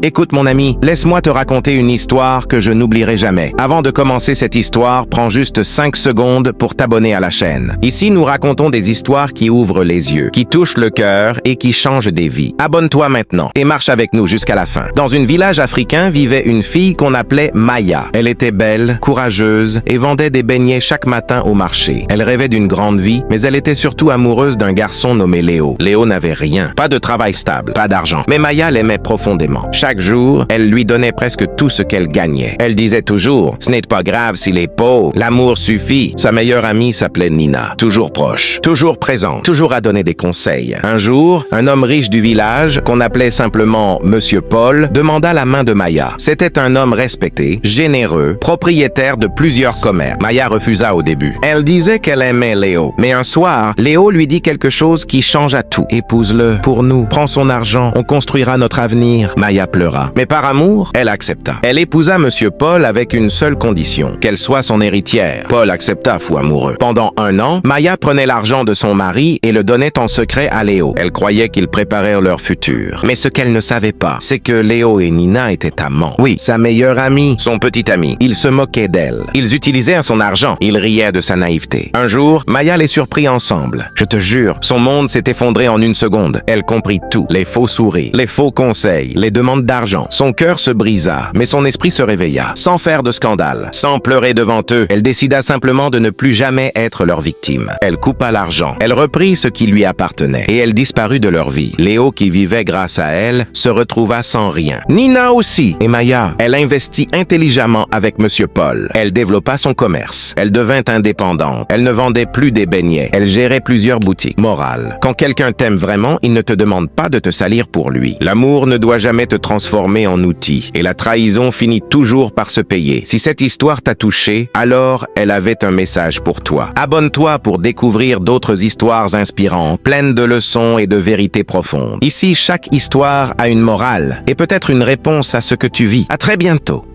Écoute mon ami, laisse-moi te raconter une histoire que je n'oublierai jamais. Avant de commencer cette histoire, prends juste 5 secondes pour t'abonner à la chaîne. Ici, nous racontons des histoires qui ouvrent les yeux, qui touchent le cœur et qui changent des vies. Abonne-toi maintenant et marche avec nous jusqu'à la fin. Dans un village africain vivait une fille qu'on appelait Maya. Elle était belle, courageuse et vendait des beignets chaque matin au marché. Elle rêvait d'une grande vie, mais elle était surtout amoureuse d'un garçon nommé Léo. Léo n'avait rien, pas de travail stable, pas d'argent. Mais Maya l'aimait profondément. Chaque jour, elle lui donnait presque tout ce qu'elle gagnait. Elle disait toujours, ce n'est pas grave s'il est pauvre, l'amour suffit. Sa meilleure amie s'appelait Nina. Toujours proche, toujours présente, toujours à donner des conseils. Un jour, un homme riche du village, qu'on appelait simplement Monsieur Paul, demanda la main de Maya. C'était un homme respecté, généreux, propriétaire de plusieurs commerces. Maya refusa au début. Elle disait qu'elle aimait Léo. Mais un soir, Léo lui dit quelque chose qui changea tout. Épouse-le pour nous. Prends son argent. On construira notre avenir. Maya pleura. Mais par amour, elle accepta. Elle épousa Monsieur Paul avec une seule condition, qu'elle soit son héritière. Paul accepta, fou amoureux. Pendant 1 an, Maya prenait l'argent de son mari et le donnait en secret à Léo. Elle croyait qu'ils préparèrent leur futur. Mais ce qu'elle ne savait pas, c'est que Léo et Nina étaient amants. Oui, sa meilleure amie, son petit ami. Ils se moquaient d'elle. Ils utilisaient son argent. Ils riaient de sa naïveté. Un jour, Maya les surprit ensemble. Je te jure, son monde s'est effondré en 1 seconde. Elle comprit tout. Les faux sourires, les faux conseils, les demandes d'argent. Son cœur se brisa, mais son esprit se réveilla. Sans faire de scandale, sans pleurer devant eux, elle décida simplement de ne plus jamais être leur victime. Elle coupa l'argent. Elle reprit ce qui lui appartenait et elle disparut de leur vie. Léo, qui vivait grâce à elle, se retrouva sans rien. Nina aussi. Et Maya, elle investit intelligemment avec Monsieur Paul. Elle développa son commerce. Elle devint indépendante. Elle ne vendait plus des beignets. Elle gérait plusieurs boutiques. Morale. Quand quelqu'un t'aime vraiment, il ne te demande pas de te salir pour lui. L'amour ne doit jamais te transformer en outil. Et la trahison finit toujours par se payer. Si cette histoire t'a touché, alors elle avait un message pour toi. Abonne-toi pour découvrir d'autres histoires inspirantes, pleines de leçons et de vérités profondes. Ici, chaque histoire a une morale et peut-être une réponse à ce que tu vis. À très bientôt.